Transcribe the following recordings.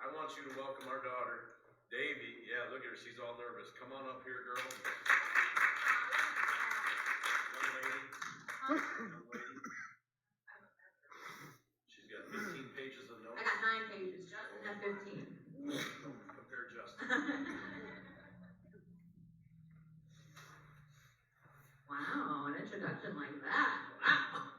I want you to welcome our daughter, Davey. Yeah, look at her. She's all nervous. Come on up here, girl. Young lady. Young lady. She's got 15 pages of notes. I got 9 pages. Justin had 15. Don't compare Justin. Wow, an introduction like that. Wow.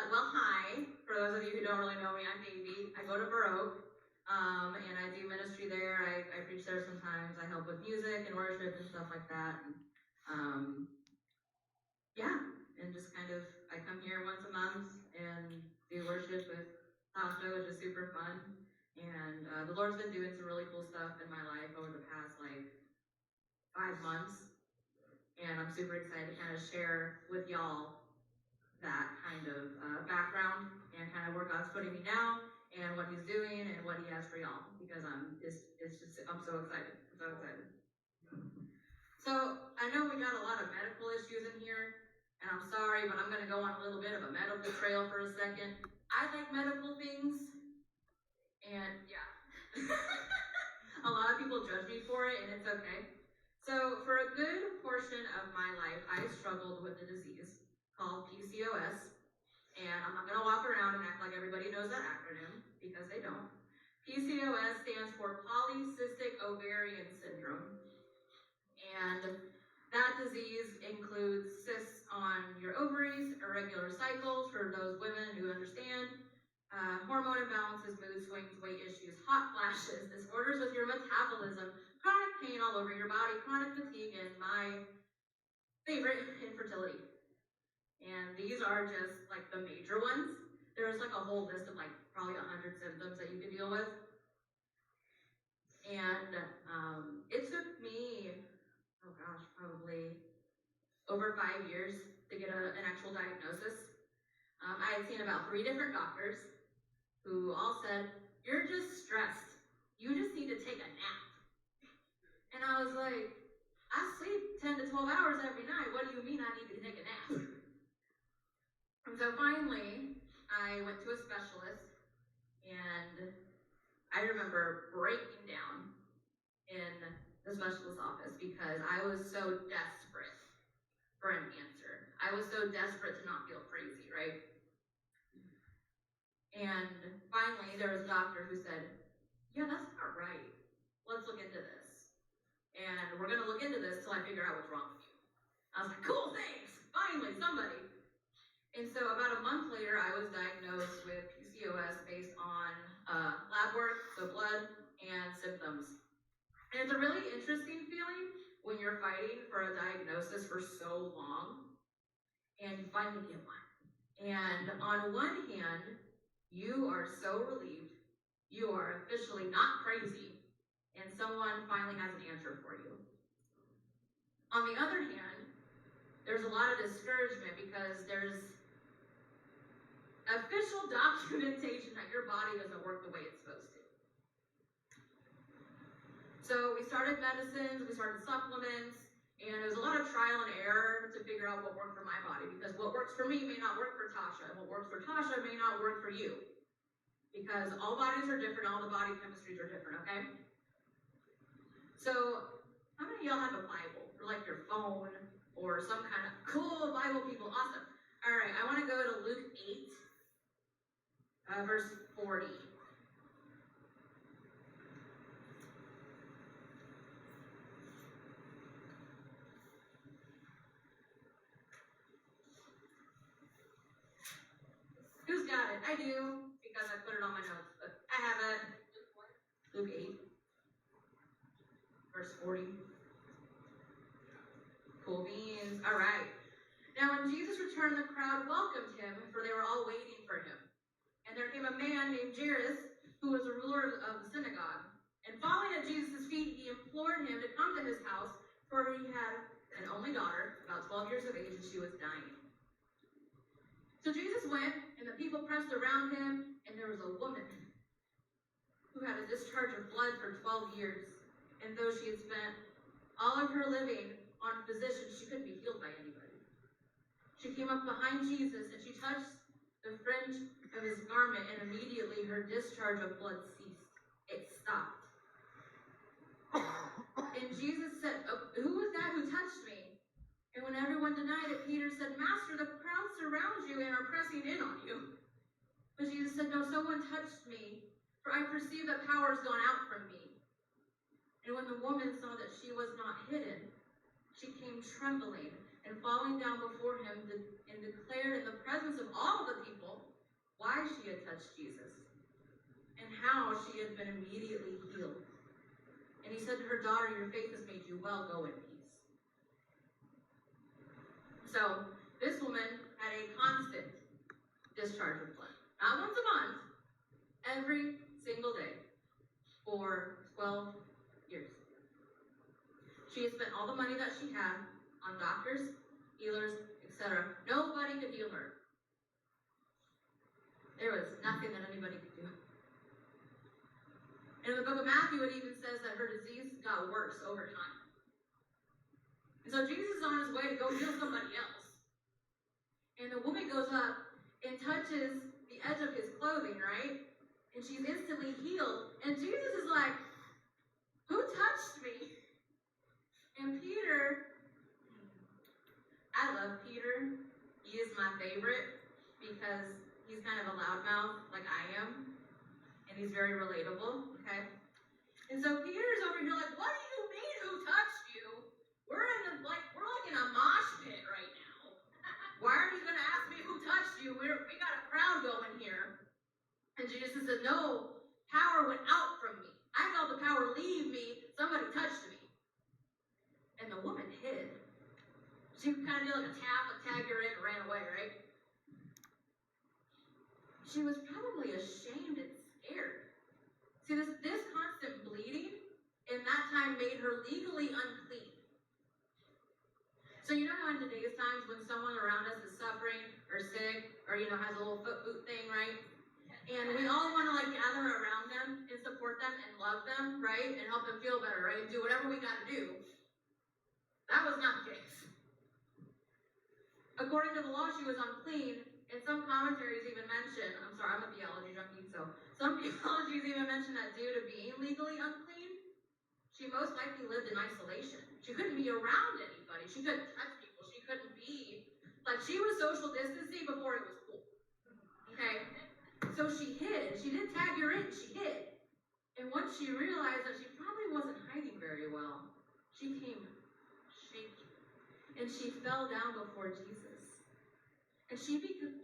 Well, hi. For those of you who don't really know me, I'm Davey. I go to Baroque, and I do ministry there. I preach there sometimes. I help with music and worship and stuff like that. And, yeah, and just kind of, I come here once a month and do worship with Tasha, which is super fun. And the Lord's been doing some really cool stuff in my life over the past, 5 months. And I'm super excited to kind of share with y'all that kind of background and kind of where God's putting me now and what He's doing and what He has for y'all, because I'm so excited. I'm so excited. So I know we got a lot of medical issues in here, and I'm sorry, but I'm going to go on a little bit of a medical trail for a second. I like medical things, and yeah, a lot of people judge me for it, and it's okay. So for a good portion of my life, I struggled with a disease called PCOS, and I'm not going to walk around and act like everybody knows that acronym, because they don't. PCOS stands for Polycystic Ovarian Syndrome, and that disease includes cysts on your ovaries, irregular cycles for those women who understand, hormone imbalances, mood swings, weight issues, hot flashes, disorders with your metabolism, chronic pain all over your body, chronic fatigue, and my favorite, infertility. And these are just the major ones. There's a whole list of probably 100 symptoms that you can deal with. And it took me, probably over 5 years to get an actual diagnosis. I had seen about 3 different doctors who all said, "You're just stressed. You just need to take a nap." And I was like, I sleep 10 to 12 hours every night. What do you mean I need to take a nap? And so finally, I went to a specialist, and I remember breaking down in the specialist's office because I was so desperate for an answer. I was so desperate to not feel crazy, right? And finally, there was a doctor who said, "Yeah, that's not right. Let's look into this. And we're going to look into this till I figure out what's wrong with you." I was like, "Cool, thanks. Finally, somebody." And so about a month later, I was diagnosed with PCOS based on lab work, so blood, and symptoms. And it's a really interesting feeling when you're fighting for a diagnosis for so long, and you finally get one. And on one hand, you are so relieved, you are officially not crazy, and someone finally has an answer for you. On the other hand, there's a lot of discouragement because there's official documentation that your body doesn't work the way it's supposed to. So we started medicines, we started supplements, and it was a lot of trial and error to figure out what worked for my body, because what works for me may not work for Tasha, and what works for Tasha may not work for you. Because all bodies are different, all the body chemistries are different, okay? So, how many of y'all have a Bible, or your phone, or some kind of cool Bible people? Awesome. All right, I want to go to Luke 8, verse 40. Who's got it? I do, because I put it on my notes, but I have it. Luke 8, verse 40. Cool beans. All right. Now when Jesus returned, the crowd welcomed him, for they were all waiting for him. And there came a man named Jairus, who was a ruler of the synagogue. And falling at Jesus' feet, he implored him to come to his house, for he had an only daughter, about 12 years of age, and she was dying. So Jesus went, and the people pressed around him, and there was a woman who had a discharge of blood for 12 years. And though she had spent all of her living on physicians, she couldn't be healed by anybody. She came up behind Jesus, and she touched the fringe of his garment, and immediately her discharge of blood ceased. It stopped. And Jesus said, "Oh, who was that who touched me?" And when everyone denied it, Peter said, "Master, the crowd surrounds you and are pressing in on you." But Jesus said, "No, someone touched me, for I perceive that power has gone out from me." And when the woman saw that she was not hidden, she came trembling and falling down before him and declared in the presence of all the people why she had touched Jesus and how she had been immediately healed. And he said to her, "Daughter, your faith has made you well. Go in peace." So this woman had a constant discharge of blood. Not once a month, every single day for 12 years. She had spent all the money that she had on doctors, healers, etc. Nobody could heal her. There was nothing that anybody could do. And in the book of Matthew, it even says that her disease got worse over time. And so Jesus is on his way to go heal somebody else. And the woman goes up and touches the edge of his clothing, right? And she's instantly healed. And Jesus is like, "Who touched me?" And Peter, I love Peter. He is my favorite because he's kind of a loudmouth like I am. And he's very relatable, okay? And so Peter's over here like, "What do you mean, who touched you? We're like in a mosh pit right now. Why are you going to ask me who touched you? We got a crowd going here." And Jesus said, "No, power went out from me. I felt the power leave me. Somebody touched me." And the woman hid. She kind of did like a tag her in and ran away, right? She was probably ashamed and scared. See, this constant bleeding in that time made her legally unclean. So you know how in today's times when someone around us is suffering or sick or, has a little foot boot thing, right? And we all want to gather around them and support them and love them, right? And help them feel better, right? And do whatever we got to do. That was not the case. According to the law, she was unclean, and some commentaries even mention, I'm sorry, I'm a theology junkie, so some theologies even mention that due to being legally unclean, she most likely lived in isolation. She couldn't be around anybody. She couldn't touch people. She couldn't be, she was social distancing before it was cool. Okay? So she hid. She didn't tag her in, she hid. And once she realized that she probably wasn't hiding very well, she came shaking. And she fell down before Jesus. And she began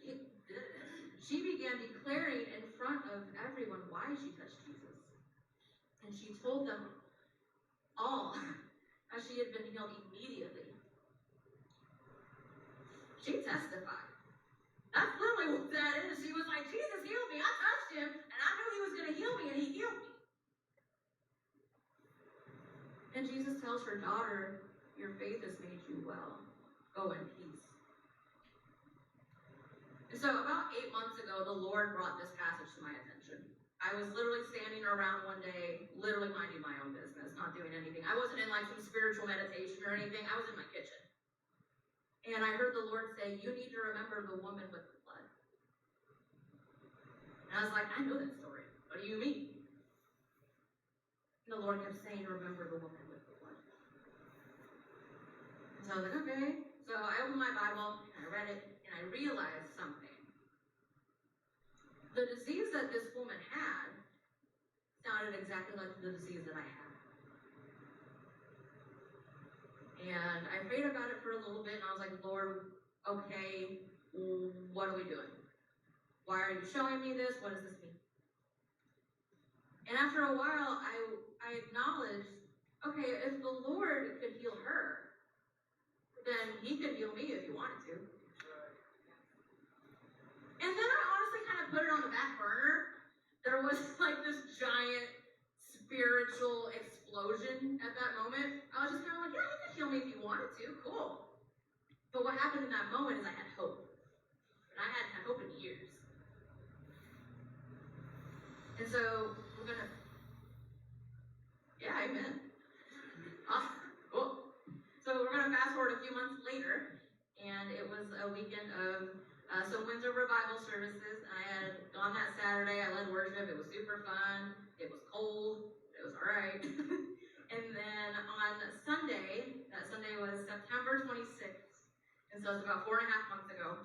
declaring in front of everyone why she touched Jesus. And she told them all how she had been healed immediately. She testified. That's literally what that is. She was like, "Jesus healed me. I touched him, and I knew he was going to heal me, and he healed me." And Jesus tells her, "Daughter, your faith has made you well. Go in peace." And so about 8 months ago, the Lord brought this passage to my attention. I was literally standing around one day, literally minding my own business, not doing anything. I wasn't in some spiritual meditation or anything. I was in my kitchen. And I heard the Lord say, "You need to remember the woman with the blood." And I was like, "I know that story. What do you mean?" And the Lord kept saying, "Remember the woman with the blood." And so I was like, okay. So I opened my Bible, and I read it, and I realized something. The disease that this woman had sounded exactly like the disease that I had. And I prayed about it for a little bit, and I was like, "Lord, okay, what are we doing? Why are you showing me this? What does this mean?" And after a while, I acknowledged, okay, if the Lord could heal her, then he could heal me if he wanted to. And then I honestly kind of put it on the back burner. There was this giant spiritual explosion at that moment. I was just kind of like, "Yeah, you could heal me if you wanted to. Cool." But what happened in that moment is I had hope. And I hadn't had hope in years. And so we're going to, yeah, amen. Awesome. Cool. So we're going to fast forward a few months later, and it was a weekend of some Windsor revival services. I had gone that Saturday. I led worship. It was super fun. It was cold. It was all right. And then on Sunday, that Sunday was September 26th, and so it's about 4.5 months ago.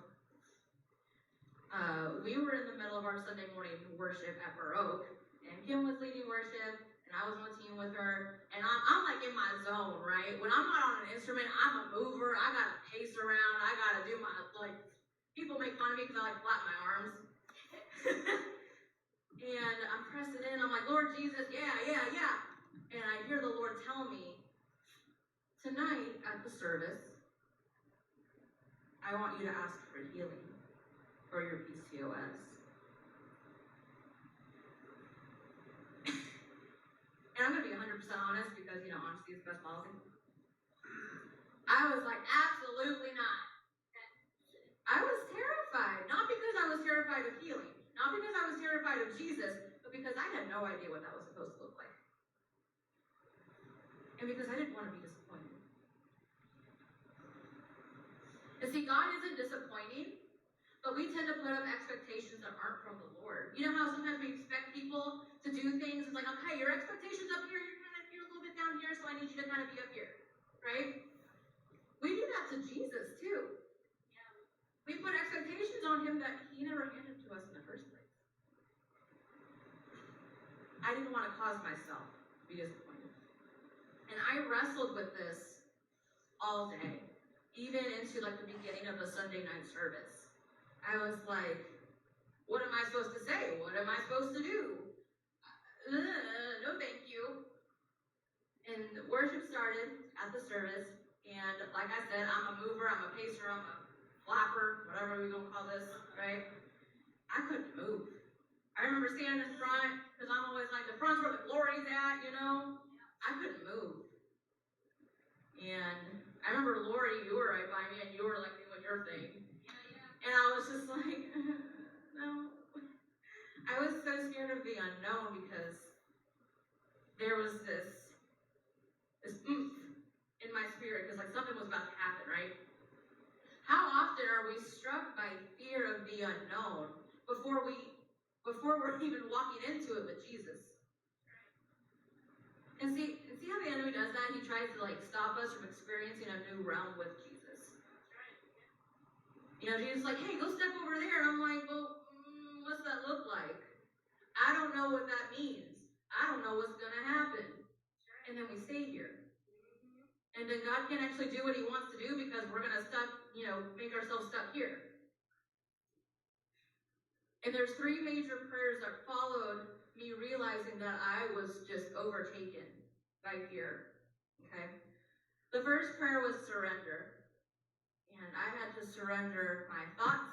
We were in the middle of our Sunday morning worship at Baroque, and Kim was leading worship, and I was on the team with her, and I'm like in my zone, right? When I'm not on an instrument, I'm a mover. I gotta pace around. I gotta do my, like, people make fun of me because I like flap my arms. And I'm pressing in. I'm like, Lord Jesus, yeah. And I hear the Lord tell me, tonight at the service, I want you to ask for healing for your PCOS. And I'm going to be 100% honest because, honesty is the best policy. I was like, absolutely not. I was terrified. Not because I was terrified of healing. Not because I was terrified of Jesus, but because I had no idea what that was supposed to look like. And because I didn't want to be disappointed. And see, God isn't disappointing, but we tend to put up expectations that aren't from the Lord. You know how sometimes we expect people to do things? It's like, okay, your expectation's up here, you're kind of here a little bit down here, so I need you to kind of be up here, right? We do that to Jesus too. We put expectations on him that he never handed to us in the first place. I didn't want to cause myself to be disappointed. And I wrestled with this all day, even into like the beginning of the Sunday night service. I was like, what am I supposed to say? What am I supposed to do? No, thank you. And worship started at the service, and like I said, I'm a mover, I'm a pacer, I'm a flapper, whatever we're going to call this, right? I couldn't move. I remember standing in front, because I'm always like, the front's where the glory's at, I couldn't move. And I remember, Lori, you were right by me, and you were like doing your thing. And I was just like, no. I was so scared of the unknown because there was this oomph in my spirit, because like something was about to happen, right? How often are we struck by fear of the unknown before we're even walking into it with Jesus? And see how the enemy does that? He tries to like stop us from experiencing a new realm with Jesus. Jesus is like, hey, go step over there. And I'm like, well, what's that look like? I don't know what that means. I don't know what's going to happen. And then we stay here. And then God can't actually do what he wants to do because we're going to make ourselves stuck here. And there's 3 major prayers that followed me realizing that I was just overtaken by fear. Okay? The first prayer was surrender. And I had to surrender my thoughts,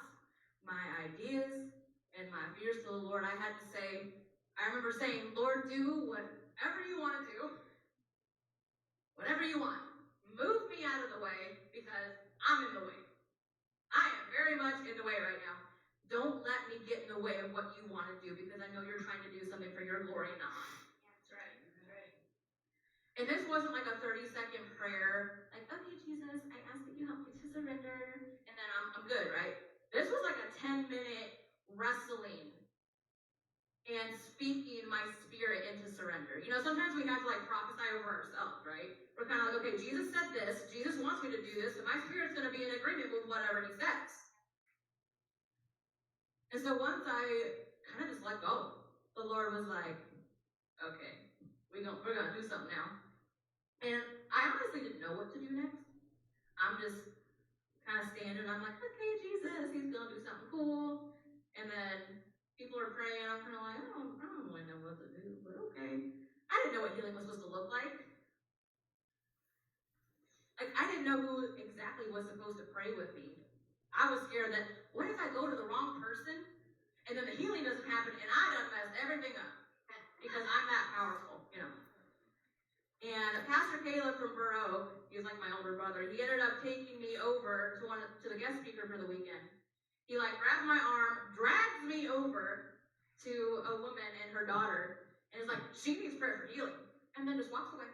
my ideas, and my fears to the Lord. I remember saying, Lord, do whatever you want to do. Whatever you want. Move me out of the way because I'm in the way. I am very much in the way right now. Don't let me get in the way of what you want to do because I know you're trying to do something for your glory, not mine. That's right. And this wasn't like a 30-second prayer, like, okay, Jesus, I ask that you help me to surrender, and then I'm good, right? This was like a 10-minute wrestling and speaking my spirit into surrender. Sometimes we have to like prophesy over ourselves, right? We're kind of like, okay, Jesus said this, Jesus wants me to do this, and my spirit's going to be in agreement with whatever he says. And so once I kind of just let go, the Lord was like, okay, we're gonna do something now. And I honestly didn't know what to do next. I'm just kind of standing, I'm like, okay, Jesus, he's gonna do something cool. And then people are praying, I'm kind of like, I don't really know what to do, but okay. I didn't know what healing was supposed to look like. Like, I didn't know who exactly was supposed to pray with me. I was scared that, what if I go to the wrong person, and then the healing doesn't happen, and I done messed everything up, because I'm that powerful, And Pastor Caleb from Baroque, he's like my older brother, he ended up taking me over to the guest speaker for the weekend. He like grabbed my arm, dragged me over to a woman and her daughter, and is like, she needs prayer for healing, and then just walks away.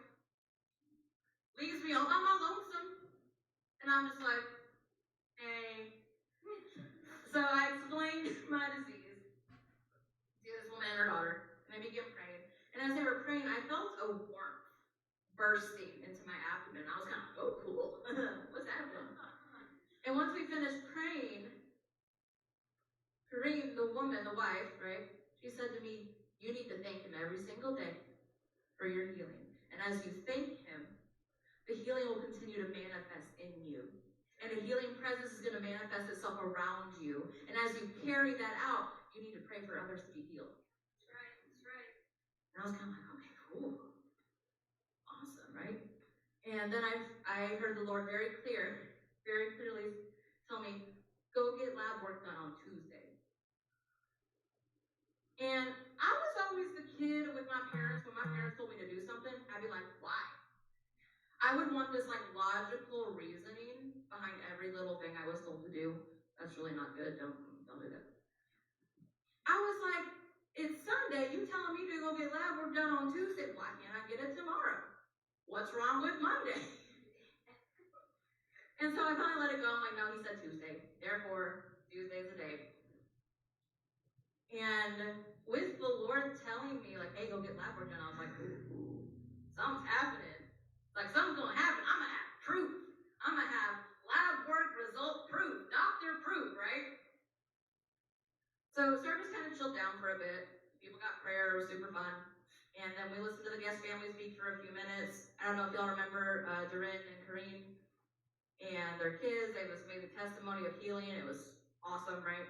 Leaves me all by my lonesome, and I'm just like, hey. So I explained my disease to this woman and her daughter, and they began praying. And as they were praying, I felt a warmth bursting into my abdomen. I was kind of like, oh, cool. What's happening? And once we finished praying, Kareem, the woman, the wife, right, she said to me, you need to thank him every single day for your healing. And as you thank him, the healing will continue to manifest in you. And a healing presence is going to manifest itself around you. And as you carry that out, you need to pray for others to be healed. That's right. That's right. And I was kind of like, okay, cool. Awesome, right? And then I heard the Lord very clearly tell me, go get lab work done on Tuesday. And I was always the kid with my parents. When my parents told me to do something, I'd be like, why? I would want this like logical reasoning behind every little thing I was told to do. That's really not good. Don't do that. I was like, it's Sunday. You telling me to go get lab work done on Tuesday? Why can't I get it tomorrow? What's wrong with Monday? And so I finally let it go. I'm like, no, he said Tuesday. Therefore, Tuesday's the day. And with the Lord telling me, like, hey, go get lab work done, I was like, ooh, something's happening. Like, something's going to happen. I'm going to have proof. I'm going to have lab work result proof, doctor proof, right? So service kind of chilled down for a bit. People got prayer. It was super fun. And then we listened to the guest family speak for a few minutes. I don't know if y'all remember Durin and Kareen and their kids. They made the testimony of healing. It was awesome, right?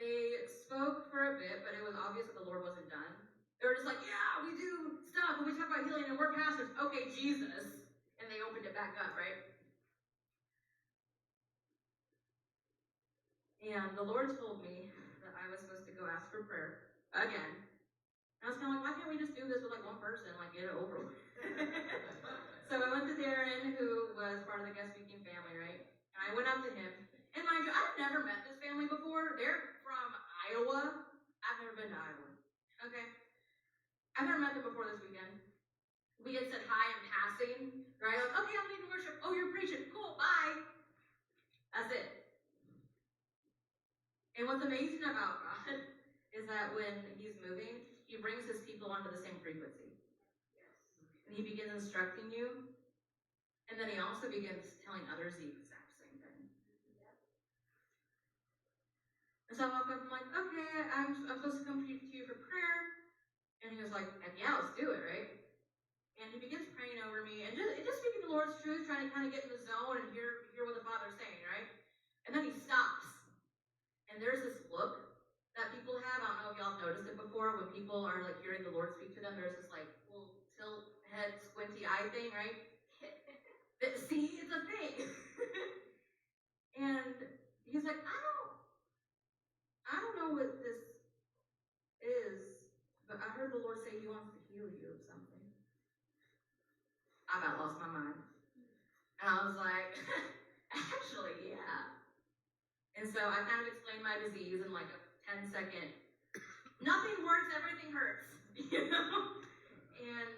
They spoke for a bit, but it was obvious that the Lord wasn't done. They were just like, yeah, we do stuff, and we talk about healing, and we're pastors. Okay, Jesus. And they opened it back up, right? And the Lord told me that I was supposed to go ask for prayer again. And I was kind of like, why can't we just do this with like one person, like get it over with? So I went to Darren, who was part of the guest speaking family, right? And I went up to him. And mind you, I've never met this family before. They're from Iowa. I've never been to Iowa. Okay? I've never met them before this weekend. We had said hi in passing, right? Like, okay, I'm leading worship. Oh, you're preaching. Cool, bye. That's it. And what's amazing about God is that when he's moving, he brings his people onto the same frequency. And he begins instructing you. And then he also begins telling others the exact same thing. And so I walk up, I'm like, okay, I'm supposed to come to you for prayer. And he was like, yeah, let's do it, right? And he begins praying over me and just speaking the Lord's truth, trying to kind of get in the zone and hear what the Father's saying, right? And then he stops. And there's this look that people have. I don't know if y'all have noticed it before. When people are like hearing the Lord speak to them, there's this like little tilt head, squinty eye thing, right? See, it's a thing. And he's like, I don't know what this is, but I heard the Lord say he wants to heal you of something. I about lost my mind. And I was like, actually, yeah. And so I kind of explained my disease in like a 10-second, nothing works, everything hurts, you know? And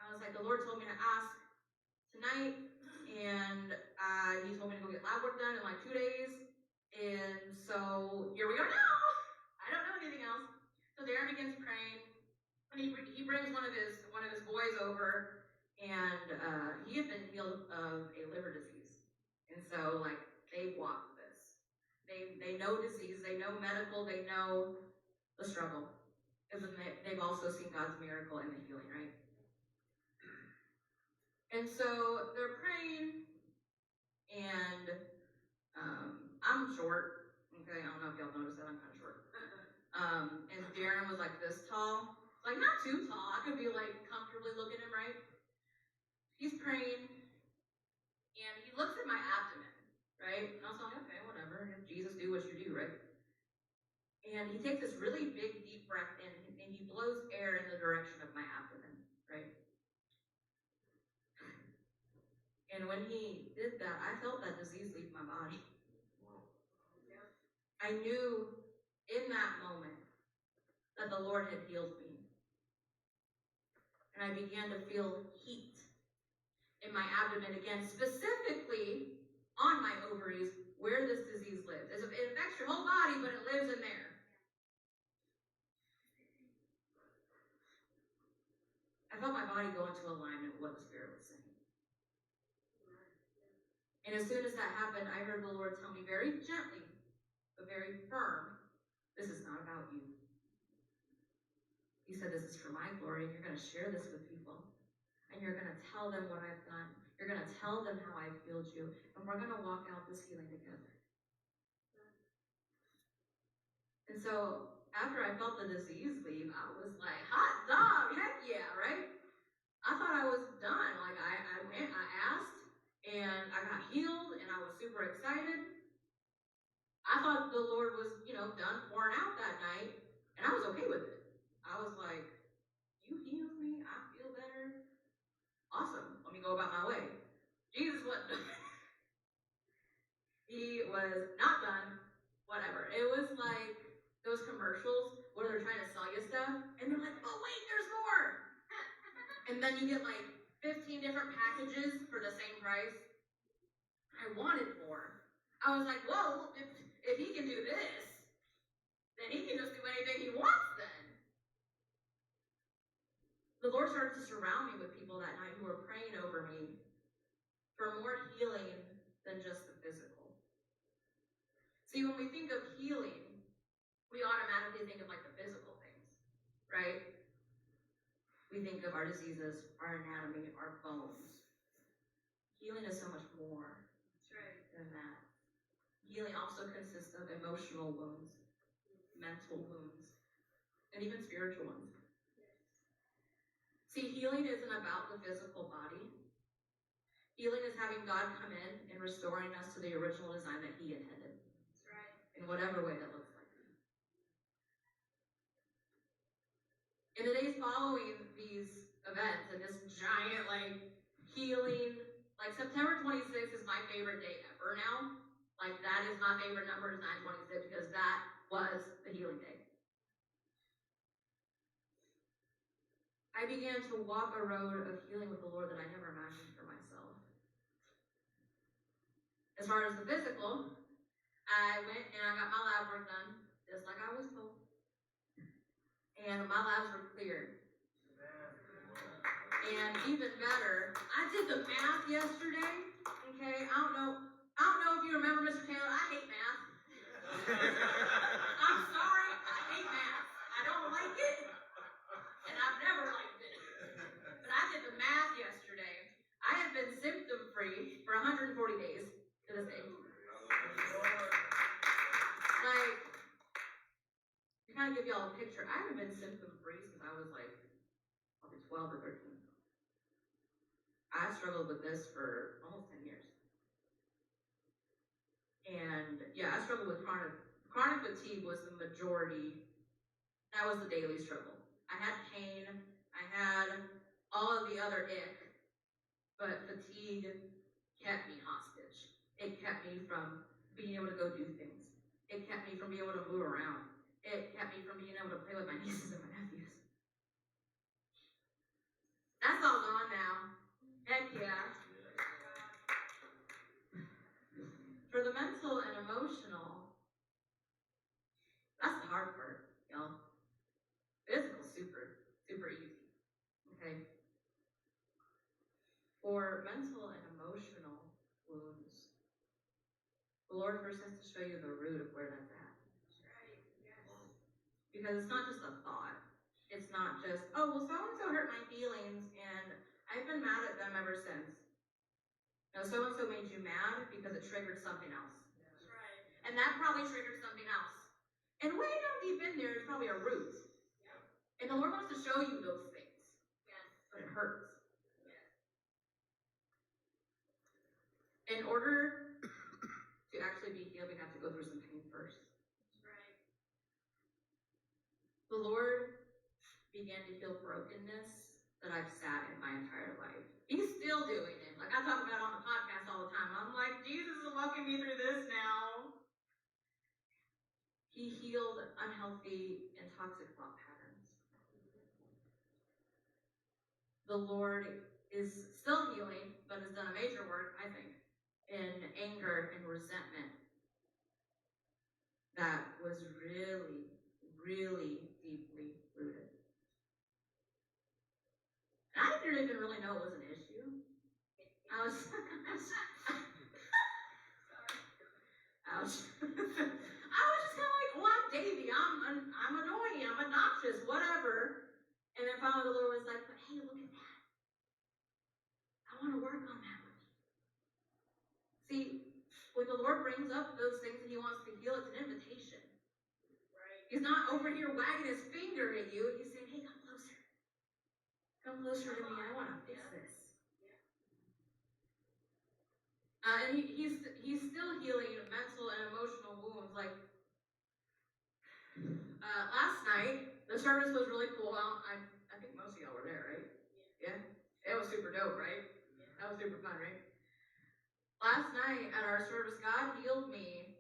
I was like, the Lord told me to ask tonight, and he told me to go get lab work done in like 2 days. And so here we are now. I don't know anything else. So Darren begins praying, and he brings one of his boys over, and he had been healed of a liver disease. And so like they walked this. They know disease, they know medical, they know the struggle. Because they've also seen God's miracle in the healing, right? And so they're praying, and I'm short. Okay, I don't know if y'all noticed that, I'm kind of short. And Darren was like this tall. Like not too tall. I could be like comfortably looking at him, right? He's praying, and he looks at my abdomen, right? And I was like, okay, whatever. Jesus, do what you do, right? And he takes this really big, deep breath in, and he blows air in the direction of my abdomen, right? And when he did that, I felt that disease leave my body. I knew in that moment that the Lord had healed me. And I began to feel heat in my abdomen again, specifically on my ovaries, where this disease lives. It affects your whole body, but it lives in there. I felt my body go into alignment with what the Spirit was saying. And as soon as that happened, I heard the Lord tell me very gently, but very firm, this is not about you. He said, this is for my glory, and you're going to share this with people. And you're going to tell them what I've done. You're going to tell them how I've healed you. And we're going to walk out this healing together. And so, after I felt the disease leave, I was like, hot dog, heck yeah, right? I thought I was done. Like, I went, I asked, and I got healed, and I was super excited. I thought the Lord was, done pouring out that night, and I was okay with it. I was like, you healed me, I feel better. Awesome, let me go about my way. Jesus wasn't done. He was not done, whatever. It was like those commercials where they're trying to sell you stuff, and they're like, oh wait, there's more. And then you get like 15 different packages for the same price. I wanted more. I was like, well, if he can do this, then he can just do anything he wants then. The Lord started to surround me with people that night who were praying over me for more healing than just the physical. See, when we think of healing, we automatically think of like the physical things, right? We think of our diseases, our anatomy, our bones. Healing is so much more than that. Healing also consists of emotional wounds, mental wounds, and even spiritual ones. See, healing isn't about the physical body. Healing is having God come in and restoring us to the original design that He intended. In whatever way that looks like. In the days following these events and this giant healing, September 26th is my favorite day ever now. That is my favorite number, is 9/26, because that was the healing day. I began to walk a road of healing with the Lord that I never imagined for myself. As far as the physical, I went and I got my lab work done, just like I was told. And my labs were clear. And even better, I did the math yesterday. Okay, I don't know if you remember, Mr. Taylor, I hate math. I'm sorry, I hate math. I don't like it, and I've never liked it. But I did the math yesterday. I have been symptom-free for 140 days to this day. To kind of give y'all a picture, I haven't been symptom-free since I was probably 12 or 13. I struggled with this for almost 10 years. And yeah, I struggled with chronic fatigue was the majority. That was the daily struggle. I had pain, I had all of the other ick, but fatigue kept me hostage. It kept me from being able to go do things. It kept me from being able to move around. It kept me from being able to play with my nieces and my nephews. That's all gone now. Heck yeah. For the mental and emotional, that's the hard part, y'all. Physical, super, super easy. Okay? For mental and emotional wounds, the Lord first has to show you the root of where that's at. Right. Yes. Because it's not just a thought. It's not just, oh, well, so-and-so hurt my feelings, and I've been mad at them ever since. No, so-and-so made you mad because it triggered something else. That's right. And that probably triggered something else. And way down deep in there is probably a root. Yeah. And the Lord wants to show you those things. Yes. But it hurts. Yes. In order to actually be healed, we have to go through some pain first. That's right. The Lord began to heal brokenness that I've sat in my entire life. He's still doing it. I talk about it on the podcast all the time. I'm like, Jesus is walking me through this now. He healed unhealthy and toxic thought patterns. The Lord is still healing, but has done a major work, I think, in anger and resentment that was really, really deeply rooted. And I didn't even really know it was an issue. I was, I was just kind of like, oh, I'm Davey, I'm annoying, I'm obnoxious, whatever. And then finally the Lord was like, but hey, look at that. I want to work on that with you. See, when the Lord brings up those things that he wants to heal, it's an invitation. Right. He's not over here wagging his finger at you. He's saying, hey, come closer. Come closer to me. I want to fix this. And he's still healing mental and emotional wounds. Like, last night, the service was really cool. I think most of y'all were there, right? Yeah? It was super dope, right? That was super fun, right? Last night at our service, God healed me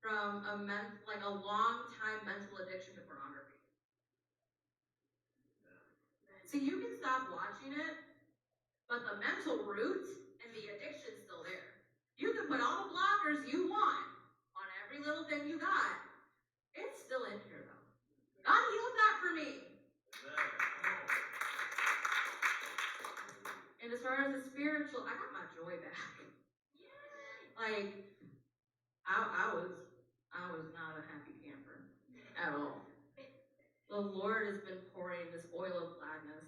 from a long time mental addiction to pornography. See, you can stop watching it, but the mental root and the addiction's still there. You can put all the blockers you want on every little thing you got. It's still in here, though. God healed that for me. And as far as the spiritual, I got my joy back. Like, I was not a happy camper at all. The Lord has been pouring this oil of gladness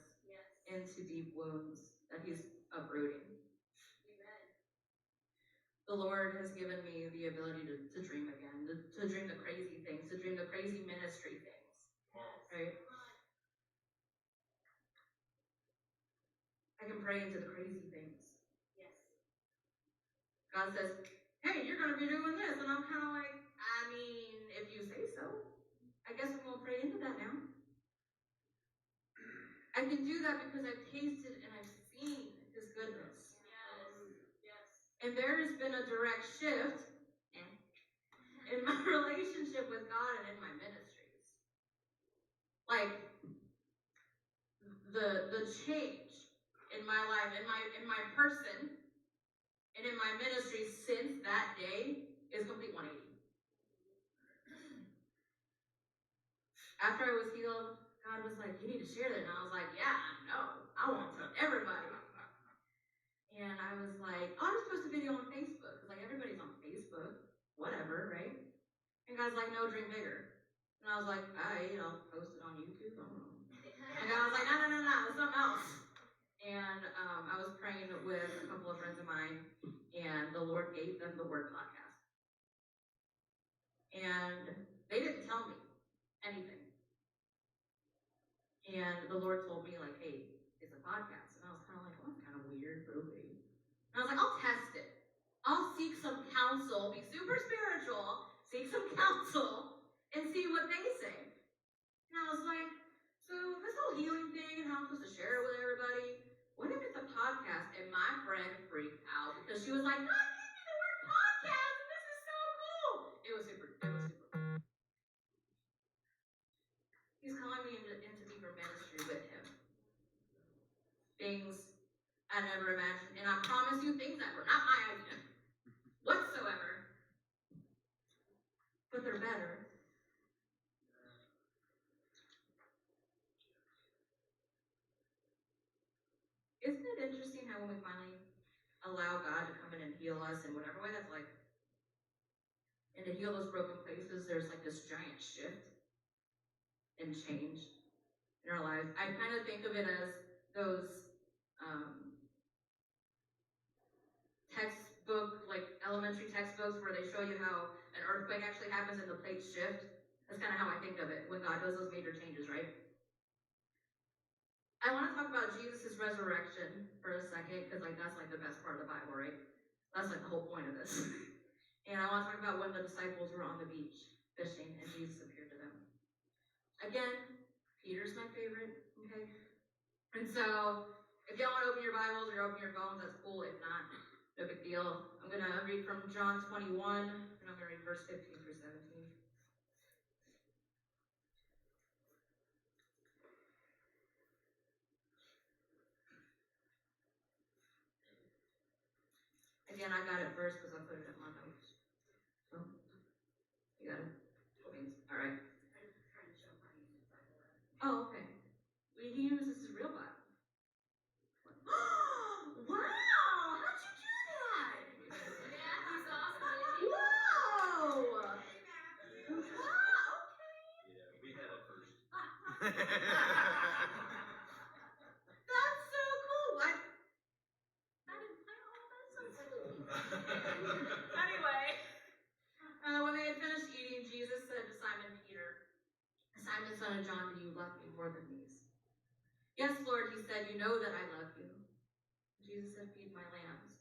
into deep wounds that he's uprooting. The Lord has given me the ability to dream again, to dream the crazy things, to dream the crazy ministry things, right? I can pray into the crazy things. Yes. God says, hey, you're going to be doing this. And I'm kind of like, I mean, if you say so, I guess I'm going to pray into that now. I can do that because I've tasted and I've seen his goodness. Yes. And there has been a direct shift in my relationship with God and in my ministries. Like, the change in my life, in my person, and in my ministry since that day is complete 180. After I was healed, God was like, you need to share that. And I was like, yeah, I know. I want to tell everybody. And I was like, I'll just post a video on Facebook. Because, like, everybody's on Facebook. Whatever, right? And God's like, no, dream bigger. And I was like, all right, I'll post it on YouTube. I don't know. And God was like, no, it's something else. And I was praying with a couple of friends of mine, and the Lord gave them the word podcast. And they didn't tell me anything. And the Lord told me, like, hey, it's a podcast. And I was kind of like, oh, that's kind of weird, but okay. And I was like, I'll test it. I'll seek some counsel, be super spiritual, seek some counsel, and see what they say. And I was like, so this whole healing thing and how I'm supposed to share it with everybody, what if it's a podcast? And my friend freaked out because she was like, God gave me the word podcast, and this is so cool. It was super cool. He's calling me into deeper ministry with him. Things I never imagined. And I promise you, things that were not my idea whatsoever. But they're better. Isn't it interesting how when we finally allow God to come in and heal us in whatever way that's like, and to heal those broken places, there's like this giant shift and change in our lives. I kind of think of it as those textbook, like elementary textbooks where they show you how an earthquake actually happens and the plates shift. That's kind of how I think of it when God does those major changes, right? I want to talk about Jesus' resurrection for a second, because like that's like the best part of the Bible, right? That's like the whole point of this. And I want to talk about when the disciples were on the beach fishing and Jesus appeared to them. Again, Peter's my favorite, okay? And so, if y'all want to open your Bibles or open your phones, that's cool. If not, no big deal. I'm going to read from John 21, and I'm going to read verse 15 through 17. Again, I got it first because I put it in my notes. So, you got it. Oh, okay. He uses his real Bible. Wow! How'd you do that? Yeah, he's awesome. Whoa! Wow, okay. Yeah, we had it first. That's so cool. I didn't plan all that. Sounds cool. Anyway, when they had finished eating, Jesus said to Simon Peter, Simon, son of John, do you love me more than these? Yes, Lord, he said, you know that I love you. Jesus said, feed my lambs.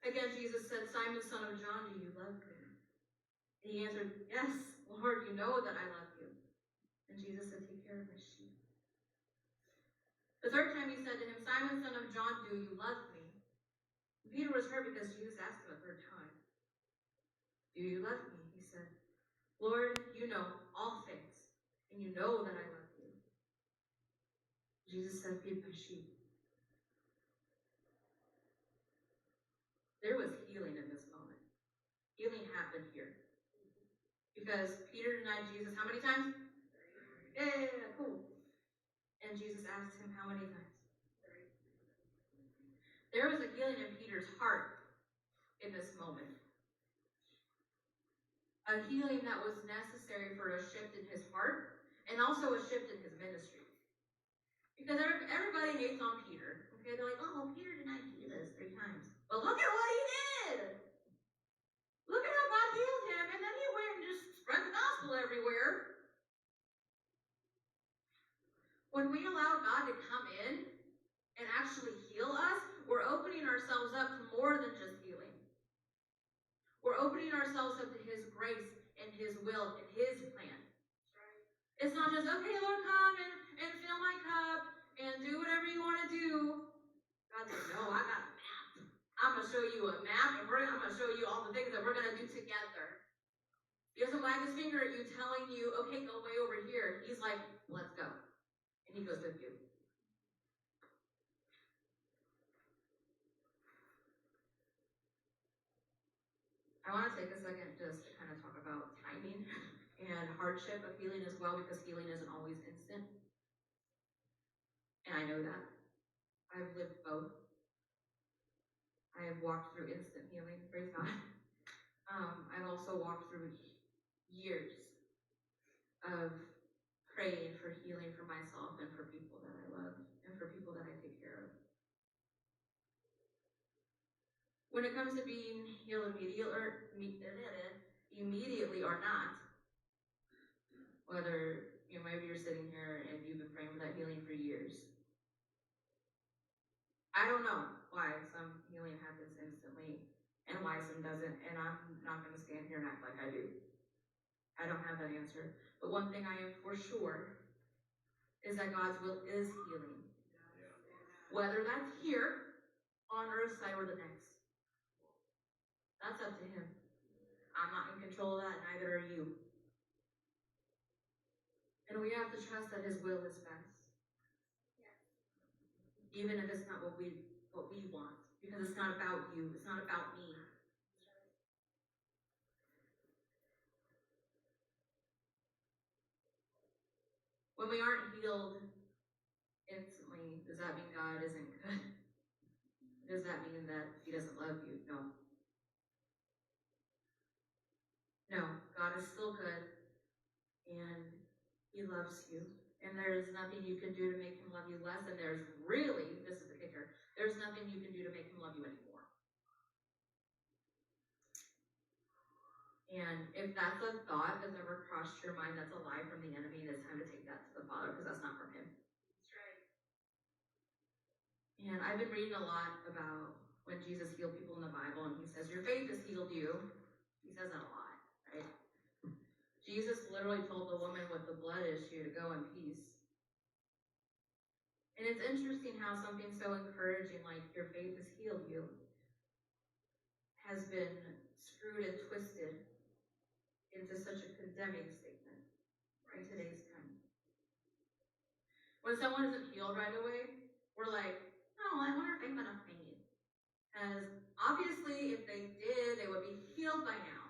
Again, Jesus said, Simon, son of John, do you love me? And he answered, yes, Lord, you know that I love you. And Jesus said, take care of my sheep. The third time he said to him, Simon, son of John, do you love me? And Peter was hurt because Jesus asked him a third time, do you love me? He said, Lord, you know all things, and you know that I love you. Jesus said, feed my sheep. There was healing in this moment. Healing happened here. Because Peter denied Jesus how many times? Yeah, cool. And Jesus asked him how many times? There was a healing in Peter's heart in this moment. A healing that was necessary for a shift in his heart and also a shift in his ministry. Because everybody hates on Peter. Okay, they're like, oh, Peter denied Jesus 3 times. But look at what he did! Look at how God healed him, and then he went and just spread the gospel everywhere. When we allow God to come in and actually heal us, we're opening ourselves up to more than just healing. We're opening ourselves up to his grace and his will and his plan. It's not just, okay, Lord, come and fill my cup and do whatever you want to do. God says, no, I got a map. I'm going to show you a map, and I'm going to show you all the things that we're going to do together. He doesn't wag his finger at you telling you, okay, go way over here. He's like, let's go. And he goes with you. I want to take a second just to kind of talk about timing and hardship of healing as well, because healing isn't always instant. And I know that. I've lived both. I have walked through instant healing, praise God. I've also walked through years of praying for healing for myself and for people that I love and for people that I take care of. When it comes to being healed immediately or not, whether maybe you're sitting here and you've been praying for that healing for years. I don't know why some healing happens instantly and why some doesn't, and I'm not going to stand here and act like I do. I don't have that answer. But one thing I am for sure is that God's will is healing. Whether that's here, on earth side, or the next. That's up to him. I'm not in control of that, neither are you. And we have to trust that his will is best. Even if it's not what we want. Because it's not about you. It's not about me. When we aren't healed instantly, does that mean God isn't good? Does that mean that he doesn't love you? No. No, God is still good, and he loves you. And there is nothing you can do to make him love you less, and there's really, this is the kicker, there's nothing you can do to make him love you anymore. And if that's a thought that's ever crossed your mind, that's a lie from the enemy, and it's time to take that to the Father, because that's not from him. That's right. And I've been reading a lot about when Jesus healed people in the Bible, and he says, your faith has healed you. He says that a lot, right? Jesus literally told the woman with the blood issue to go in peace. And it's interesting how something so encouraging like your faith has healed you has been screwed and twisted into such a condemning statement in today's time. When someone isn't healed right away, we're like, oh, I wonder if they've been a pain. Because obviously if they did, they would be healed by now.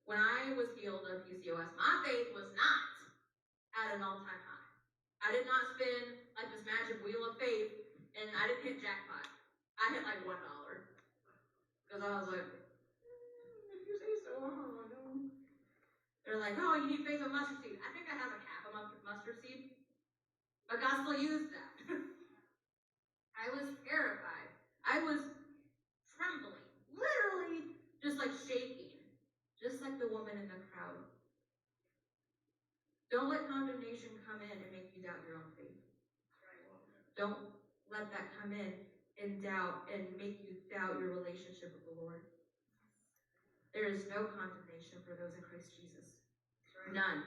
When I was healed of PCOS, my faith was not at an all-time high. I did not spin like this magic wheel of faith, and I didn't hit jackpot. I hit like $1. Because I was like, if you say so, I don't know. They're like, oh, you need faith of mustard seed. I think I have a cap of mustard seed, but God still used that. I was terrified. I was trembling, literally just like shaking, just like the woman in the crowd. Don't let condemnation come in and make you doubt your own faith. Don't let that come in and doubt and make you doubt your relationship with the Lord. There is no condemnation for those in Christ Jesus. None.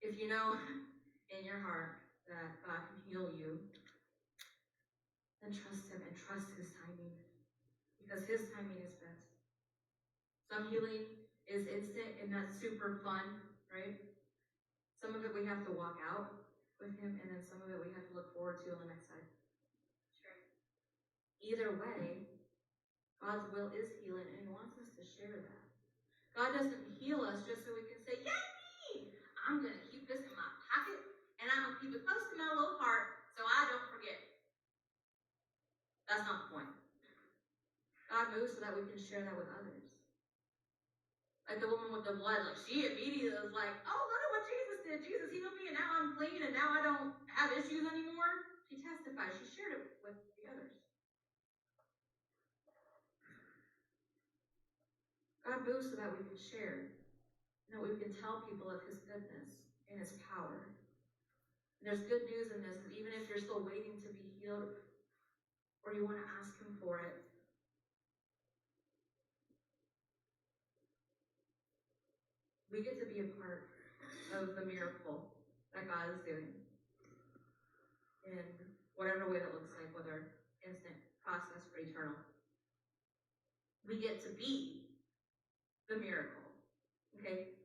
If you know in your heart that God can heal you, then trust Him and trust His timing, because His timing is best. Some healing is instant and that's super fun, right? Some of it we have to walk out with Him, and then some of it we have to look forward to on the next side. Either way, God's will is healing, and He wants us to share that. God doesn't heal us just so we can say, yay, I'm going to keep this in my pocket, and I'm going to keep it close to my little heart so I don't forget. That's not the point. God moves so that we can share that with others. Like the woman with the blood, like she immediately was like, oh, look at what Jesus did. Jesus healed me, and now I'm clean, and now I don't have issues anymore. She testified. She shared it with the others. God moves so that we can share, and that we can tell people of His goodness and His power. And there's good news in this, that even if you're still waiting to be healed, or you want to ask Him for it, we get to be a part of the miracle that God is doing in whatever way that looks like, whether instant, process, or eternal. We get to be the miracle. Okay?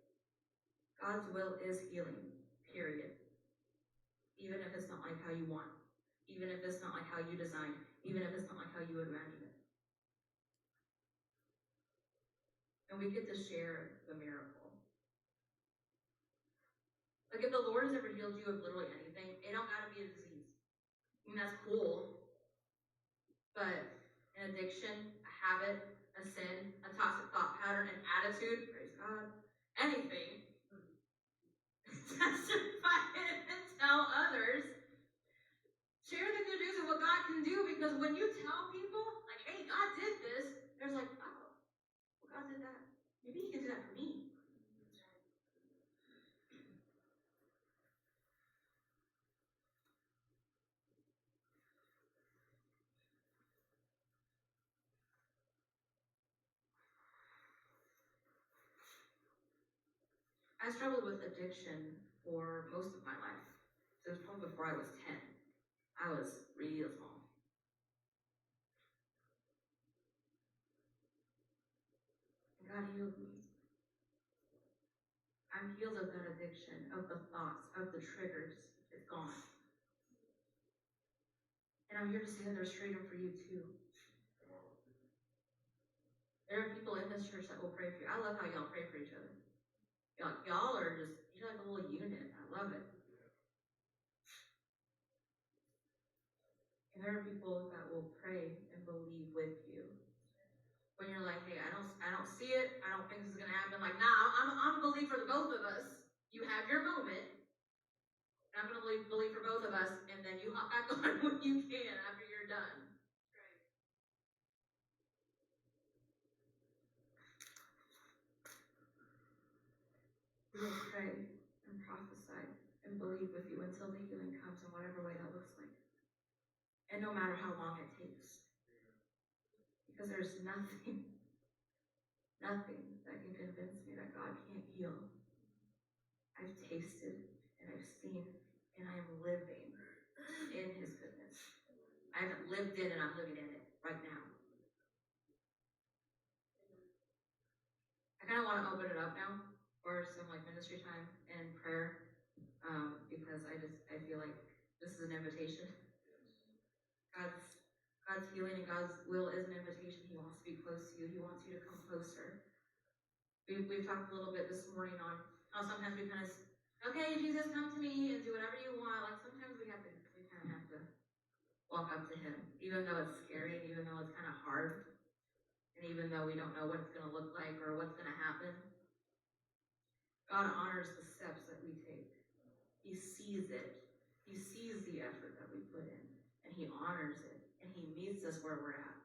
God's will is healing, period. Even if it's not like how you want. Even if it's not like how you designed. Even if it's not like how you imagined it. And we get to share the miracle. Like if the Lord has ever healed you of literally anything, it don't gotta be a disease. I mean, that's cool. But an addiction, a habit, a sin, a toxic thought pattern, an attitude, praise God, anything, testify it and tell others. Share the good news of what God can do, because when you tell people, like, hey, God did this, there's like, oh, well, God did that. Maybe He can do that for me. I struggled with addiction for most of my life. So it was probably before I was 10. I was real small. And God healed me. I'm healed of that addiction, of the thoughts, of the triggers. It's gone. And I'm here to say that there's freedom for you too. There are people in this church that will pray for you. I love how y'all pray for each other. Y'all are just, you're like a little unit. I love it. And there are people that will pray and believe with you. When you're like, hey, I don't see it. I don't think this is gonna happen. Like, nah, I'm gonna believe for the both of us. You have your moment. And I'm gonna believe for both of us, and then you hop back on when you can after you're done. We will pray and prophesy and believe with you until the healing comes in whatever way that looks like. And no matter how long it takes. Because there's nothing that can convince me that God can't heal. I've tasted and I've seen, and I am living in His goodness. I haven't lived in it, I'm living in it right now. I kind of want to open it up now for some like ministry time and prayer, because I feel like this is an invitation. God's healing and God's will is an invitation. He wants to be close to you. He wants you to come closer. We've talked a little bit this morning on how sometimes we kind of, okay, Jesus, come to me and do whatever you want. Like sometimes we kind of have to walk up to him, even though it's scary, and even though it's kind of hard, and even though we don't know what it's going to look like or what's going to happen. God honors the steps that we take. He sees it. He sees the effort that we put in, and he honors it, and he meets us where we're at.